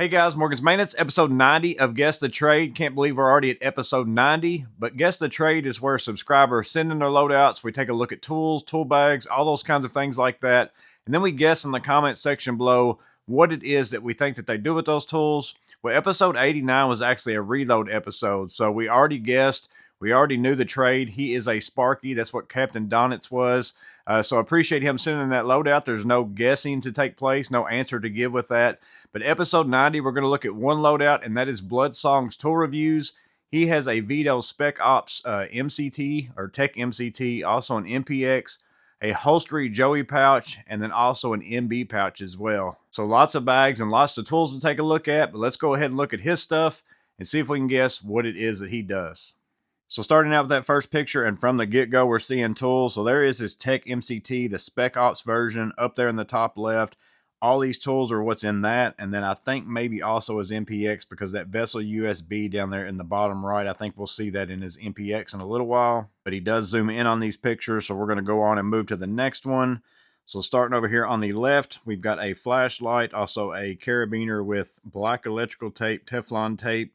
Hey guys, Morgan's Maintenance, episode 90 of Guess the Trade. Can't believe we're already at episode 90, but Guess the Trade is where subscribers send in their loadouts. We take a look at tools, tool bags, all those kinds of things like that. And then we guess in the comment section below what it is that we think that they do with those tools. Well, episode 89 was actually a reload episode. So we already guessed, we already knew the trade. He is a Sparky. That's what Captain Donitz was. So I appreciate him sending that loadout. There's no guessing to take place, no answer to give with that. But episode 90, we're going to look at one loadout, and that is Bloodsong's tool reviews. He has a Veto Spec Ops MCT or Tech MCT, also an MPX, a Holstery Joey pouch, and then also an MB pouch as well. So lots of bags and lots of tools to take a look at, but let's go ahead and look at his stuff and see if we can guess what it is that he does. So starting out with that first picture, and from the get-go, we're seeing tools. So there is his Tech MCT, the Spec Ops version, up there in the top left. All these tools are what's in that, and then I think maybe also his MPX, because that Vessel USB down there in the bottom right, I think we'll see that in his MPX in a little while. But he does zoom in on these pictures, so we're going to go on and move to the next one. So starting over here on the left, we've got a flashlight, also a carabiner with black electrical tape, Teflon tape.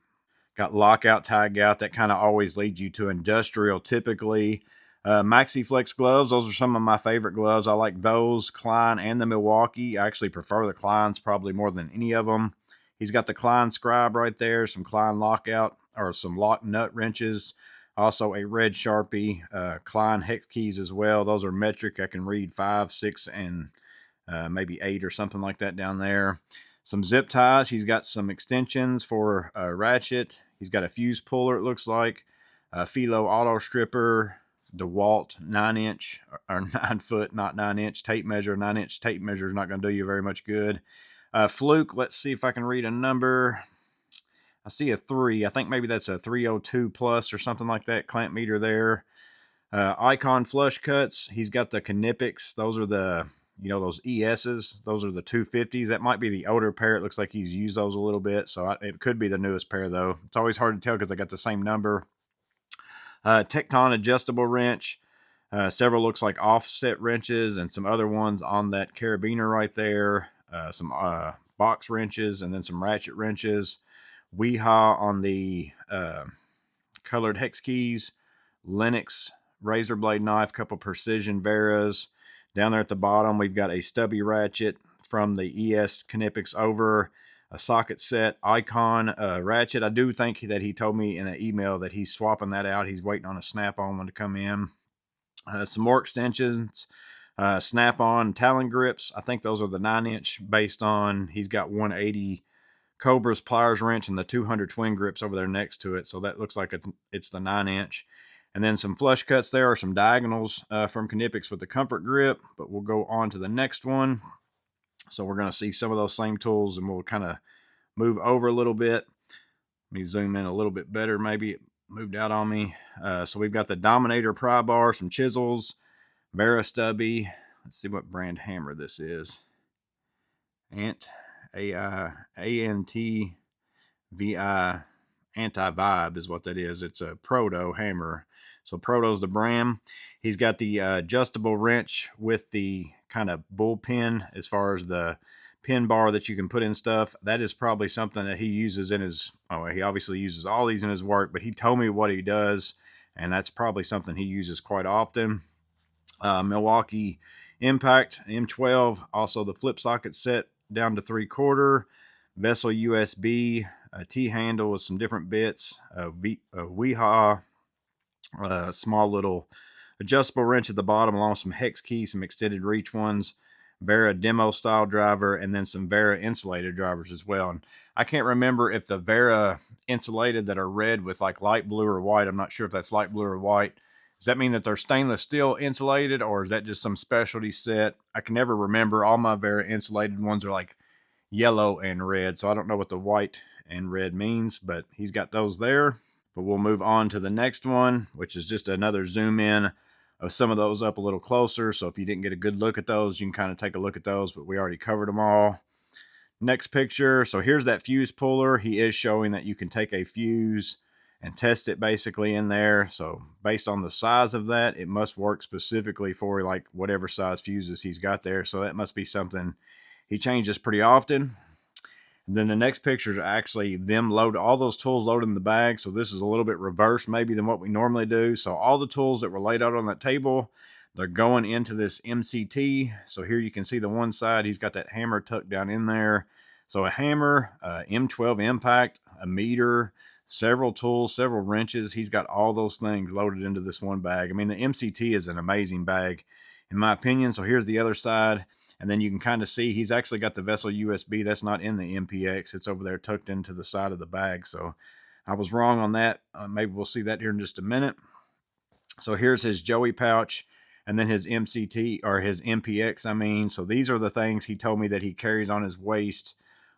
Got lockout, tag out. That kind of always leads you to industrial typically. Maxi Flex gloves. Those are some of my favorite gloves. I like those, Klein and the Milwaukee. I actually prefer the Kleins probably more than any of them. He's got the Klein Scribe right there, some Klein lockout or some lock nut wrenches. Also a red Sharpie, Klein hex keys as well. Those are metric. I can read 5, 6, and maybe 8 or something like that down there. Some zip ties. He's got some extensions for a ratchet. He's got a fuse puller, it looks like. A Philo auto stripper. DeWalt 9-inch or 9-foot, not 9-inch tape measure. 9-inch tape measure is not going to do you very much good. Fluke, let's see if I can read a number. I see a 3. I think maybe that's a 302 plus or something like that. Clamp meter there. Icon flush cuts. He's got the Knipex. Those are the, those ESs. Those are the 250s. That might be the older pair. It looks like he's used those a little bit. So it could be the newest pair, though. It's always hard to tell because I got the same number. Tecton adjustable wrench. Several looks like offset wrenches and some other ones on that carabiner right there. Some box wrenches and then some ratchet wrenches. Weehaw on the colored hex keys. Lennox razor blade knife, couple precision Veras. Down there at the bottom, we've got a stubby ratchet from the ES Knipex over. A socket set Icon ratchet. I do think that he told me in an email that he's swapping that out. He's waiting on a snap-on one to come in. Some more extensions, snap-on Talon grips. I think those are the 9-inch based on he's got 180 Cobra's pliers wrench and the 200 twin grips over there next to it. So that looks like it's the 9-inch. And then some flush cuts there are some diagonals from Knipex with the comfort grip. But we'll go on to the next one. So we're going to see some of those same tools, and we'll kind of move over a little bit. Let me zoom in a little bit better. Maybe it moved out on me. So we've got the Dominator pry bar, some chisels, Vera stubby. Let's see what brand hammer this is. A-I-A-N-T-V-I, Anti-Vibe is what that is. It's a Proto hammer. So Proto's the brand. He's got the adjustable wrench with the kind of bullpen as far as the pin bar that you can put in stuff. That is probably something that he uses in his, he obviously uses all these in his work, but he told me what he does, and that's probably something he uses quite often. Milwaukee Impact M12, also the flip socket set down to 3/4, Vessel USB, a T-handle with some different bits, Weehaw, small little adjustable wrench at the bottom along with some hex keys, some extended reach ones, Vera demo style driver, and then some Vera insulated drivers as well. And I can't remember if the Vera insulated that are red with like light blue or white, I'm not sure if that's light blue or white. Does that mean that they're stainless steel insulated, or is that just some specialty set? I can never remember. All my Vera insulated ones are like yellow and red, so I don't know what the white and red means, but he's got those there. But we'll move on to the next one, which is just another zoom in of some of those up a little closer. So if you didn't get a good look at those, you can kind of take a look at those, but we already covered them all. Next picture. So here's that fuse puller. He is showing that you can take a fuse and test it basically in there. So based on the size of that, it must work specifically for like whatever size fuses he's got there. So that must be something he changes pretty often. And then the next pictures are actually them load all those tools loaded in the bag. So this is a little bit reversed maybe than what we normally do. So all the tools that were laid out on that table, they're going into this MCT. So here you can see the one side, he's got that hammer tucked down in there. So a hammer, M12 impact, a meter, several tools, several wrenches. He's got all those things loaded into this one bag. I mean, the MCT is an amazing bag in my opinion. So here's the other side. And then you can kind of see he's actually got the vessel USB. That's not in the MPX. It's over there tucked into the side of the bag. So I was wrong on that. Maybe we'll see that here in just a minute. So here's his Joey pouch and then his MCT or his MPX, I mean. So these are the things he told me that he carries on his waist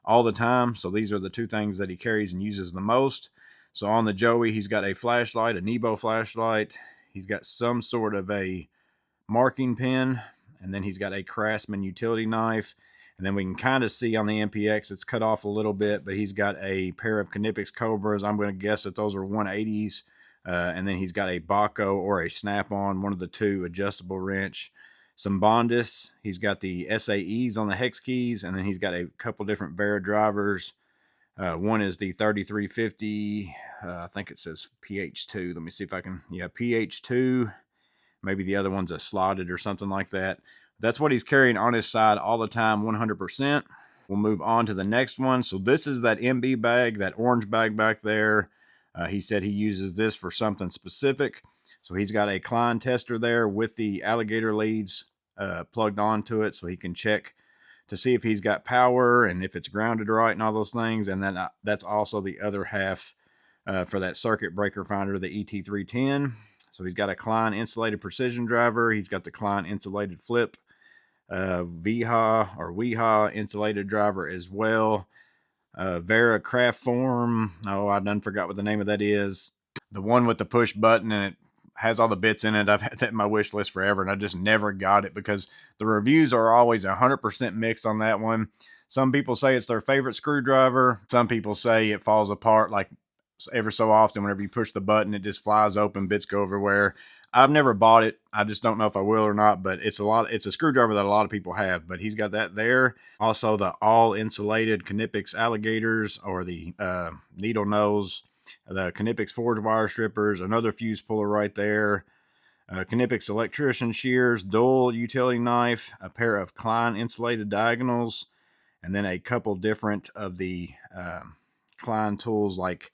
all the time. So these are the two things that he carries and uses the most. So on the Joey, he's got a flashlight, a Nebo flashlight. He's got some sort of a marking pen, and then he's got a Craftsman utility knife. And then we can kind of see on the MPX it's cut off a little bit, but he's got a pair of Knipex Cobras. I'm going to guess that those are 180s. And then he's got a Baco or a Snap-on, one of the two, adjustable wrench. Some Bondis. He's got the SAEs on the hex keys, and then he's got a couple different Vera drivers. One is the 3350. I think it says PH2. Let me see if I can. Yeah, PH2. Maybe the other one's a slotted or something like that. That's what he's carrying on his side all the time, 100%. We'll move on to the next one. So this is that MB bag, that orange bag back there. He said he uses this for something specific. So he's got a Klein tester there with the alligator leads plugged onto it so he can check to see if he's got power and if it's grounded right and all those things. And then that's also the other half for that circuit breaker finder, the ET310. So he's got a Klein insulated precision driver. He's got the Klein insulated flip WEHA insulated driver as well. Vera craft form. Oh, I done forgot what the name of that is. The one with the push button and it has all the bits in it. I've had that in my wish list forever and I just never got it because the reviews are always 100% mixed on that one. Some people say it's their favorite screwdriver. Some people say it falls apart like ever so often. Whenever you push the button, it just flies open, bits go everywhere. I've never bought it. I just don't know if I will or not, but it's a screwdriver that a lot of people have, but he's got that there. Also the all insulated Knipex alligators or the needle nose, the Knipex forge wire strippers, another fuse puller right there. Knipex electrician shears, dual utility knife, a pair of Klein insulated diagonals, and then a couple different of the Klein tools like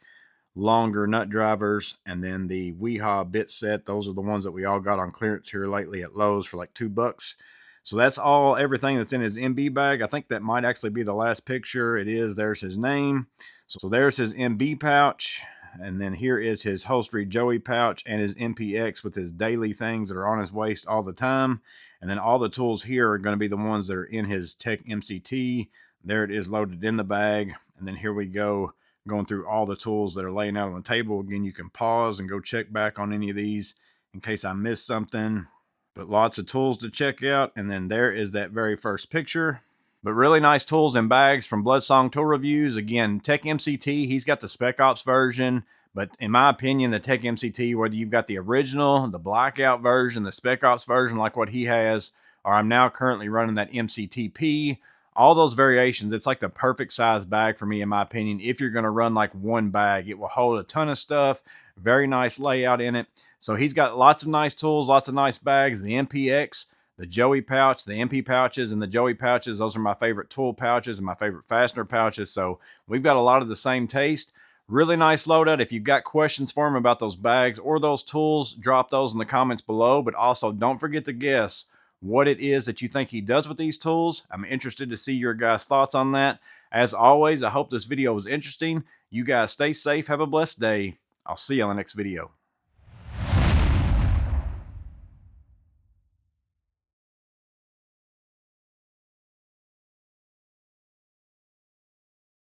longer nut drivers, and then the WEHA bit set. Those are the ones that we all got on clearance here lately at Lowe's for like $2. So that's everything that's in his MB bag. I think that might actually be the last picture. It is. There's his name. So there's his MB pouch. And then here is his Holstery Joey pouch and his MPX with his daily things that are on his waist all the time. And then all the tools here are going to be the ones that are in his Tech MCT. There it is loaded in the bag. And then here we go, going through all the tools that are laying out on the table. Again, you can pause and go check back on any of these in case I missed something. But lots of tools to check out. And then there is that very first picture. But really nice tools and bags from Bloodsong Tool Reviews. Again, Tech MCT, he's got the Spec Ops version. But in my opinion, the Tech MCT, whether you've got the original, the blackout version, the Spec Ops version like what he has, or I'm now currently running that MCTP, all those variations, it's like the perfect size bag for me, in my opinion. If you're going to run like one bag, it will hold a ton of stuff. Very nice layout in it. So he's got lots of nice tools, lots of nice bags. The MPX, the Joey pouch, the MP pouches, and the Joey pouches, those are my favorite tool pouches and my favorite fastener pouches. So we've got a lot of the same taste. Really nice loadout. If you've got questions for him about those bags or those tools, drop those in the comments below. But also don't forget to guess what it is that you think he does with these tools. I'm interested to see your guys' thoughts on that. As always, I hope this video was interesting. You guys stay safe. Have a blessed day. I'll see you on the next video.